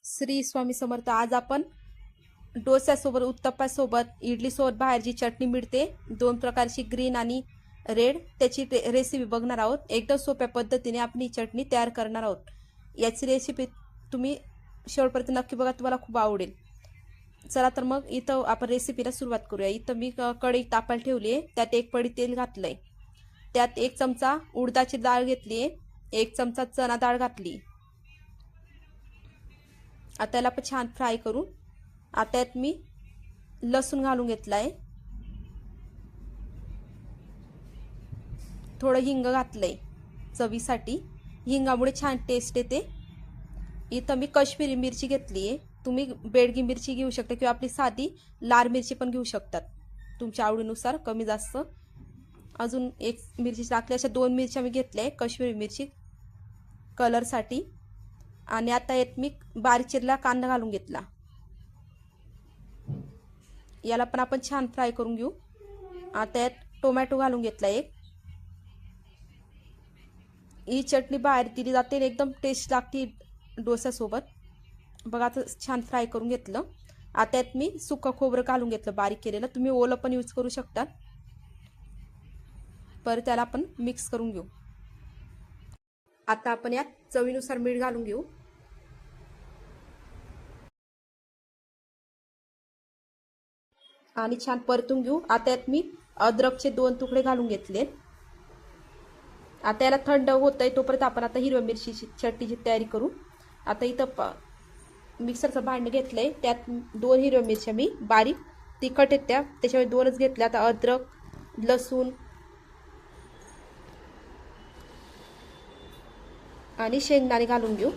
श्री स्वामी समर्थ। आज आपण डोस्यासोबत, उत्तप्पासोबत, इडलीसोबत बाहेर जी चटणी मिळते, दोन प्रकारची ग्रीन आणि रेड, त्याची रेसिपी बघणार आहोत। एकदम सोप्या पद्धतीने आपण ही चटणी तयार करणार आहोत। याची रेसिपी तुम्ही शेवटपर्यंत नक्की बघा, तुम्हाला खूप आवडेल। चला तर मग इथं आपण रेसिपीला सुरुवात करूया। इथं मी कढई तापायला ठेवली आहे, त्यात एक पडी तेल घातलंय, त्यात एक चमचा उडदाची डाळ घेतली आहे, एक चमचा चणा डाळ घातली। आता त्याला पण छान फ्राय करू। आता यात मी लसूण घालून घेतलाय, थोडं हिंग घातलंय चवीसाठी, हिंगामुळे छान टेस्ट येते। इथं मी काश्मीरी मिरची घेतली आहे, तुम्ही बेडगी मिरची घेऊ शकता किंवा आपली साधी लाल मिरची पण घेऊ शकतात, तुमच्या आवडीनुसार कमी जास्त। अजून एक मिरची टाकली, अशा दोन मिरच्या मी घेतल्या काश्मीरी मिरची कलरसाठी। आणि आता यात मी बारीक चिरलेला कांदा घालून घेतला, याला पण आपण छान फ्राय करून घेऊ। आता यात टोमॅटो घालून घेतला एक। ही चटणी बाहेर दिली जाते, एकदम टेस्ट लागते डोस्यासोबत। बघा आता छान फ्राय करून घेतलं। आता यात मी सुकं खोबरं घालून घेतलं बारीक केलेलं, तुम्ही ओलं पण यूज करू शकता। परत त्याला आपण मिक्स करून घेऊ। आता आपण यात चवीनुसार मीठ घालून घेऊ आणि छान परतून घेऊ। आता यात मी अद्रकचे 2 तुकडे घालून घेतले। आता याला थंड होतंय तोपर्यंत आपण आता हिरव्या मिरचीची चटणीची तयारी करू। आता इथं मिक्सरचं भांडं घेतलंय, त्यात 2 हिरव्या मिरच्या मी बारीक तिखट आहेत त्याच्यामुळे 2च घेतल्या। आता अद्रक, लसूण आणि शेंगदाणे घालून घेऊ।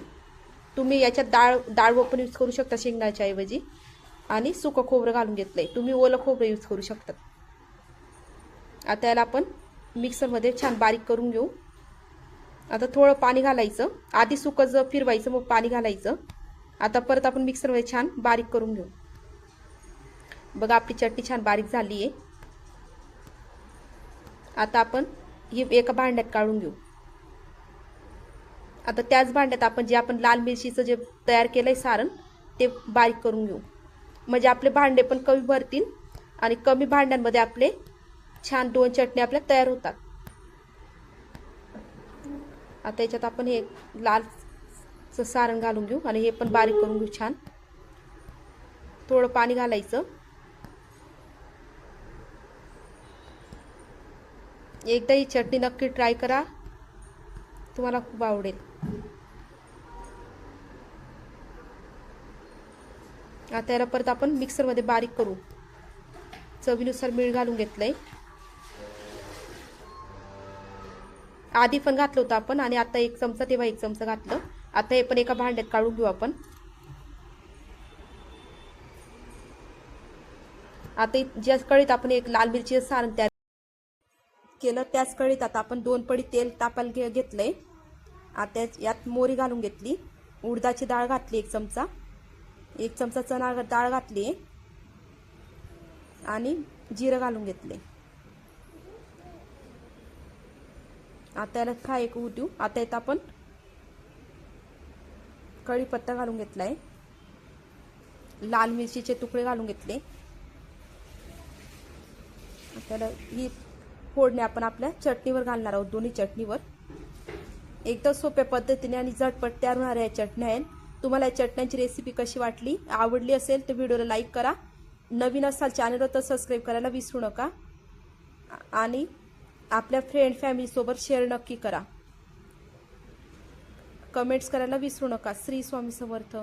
तुम्ही याच्यात डाळ पण यूज करू शकता शेंगदाण्याच्या ऐवजी। आणि सुकं खोबरं घालून घेतलंय, तुम्ही ओलं खोबरं यूज करू शकता। आता याला आपण मिक्सरमध्ये छान बारीक करून घेऊ। आता थोडं पाणी घालायचं, आधी सुकं फिरवायचं मग पाणी घालायचं। आता परत आपण मिक्सरमध्ये छान बारीक करून घेऊ। बघा आपली चटणी छान बारीक झाली आहे। आता आपण ही एका भांड्यात काढून घेऊ। आता त्याच भांड्यात आपण आपण लाल मिरचीचं जे तयार केलंय सारण, ते बारीक करून घेऊ, म्हणजे आपले भांडे पण कमी भरतील आणि कमी भांड्यांमध्ये आपले छान 2 चटणी आपल्या तयार होतात। आता याच्यात आपण हे लालचं सारण घालून घेऊ आणि हे पण बारीक करून घेऊ छान। थोडं पाणी घालायचं। एकदा ही चटणी नक्की ट्राय करा, तुम्हाला खूप आवडेल। आता याला परत आपण मिक्सरमध्ये बारीक करू। चवीनुसार मीठ घालून घेतलंय, आधी पण घातलं होतं आपण आणि आता 1 चमचा तेव्हा 1 चमचा घातलं। आता हे पण एका भांड्यात काढून घेऊ आपण। आता ज्या कढईत आपण एक लाल मिरचीचं सारण तयार केलं, त्याच कढईत आता आपण 2 पडी तेल तापायला घेतलंय। आता यात मोहरी घालून घेतली, उडदाची डाळ घातली 1 चमचा, 1 चमचा चणा डाळ घातली आणि जिरं घालून घेतले। आता याला फ्राय करू देऊ। आता यात आपण कढीपत्ता घालून घेतलाय, लाल मिरचीचे तुकडे घालून घेतले। आता ही फोडणी आपण आपल्या चटणीवर घालणार आहोत, दोन्ही चटणीवर। एकदम सोप्या पद्धतीने आणि झटपट तयार होणाऱ्या या चटण्या आहेत। तुम्हाला या चटण्यांची रेसिपी कशी वाटली, आवडली असेल तर व्हिडिओला लाईक करा, नवीन असाल चॅनलवर तर सबस्क्राईब करायला विसरू नका आणि आपल्या फ्रेंड फॅमिली सोबत शेअर नक्की करा, कमेंट्स करायला विसरू नका। श्री स्वामी समर्थ।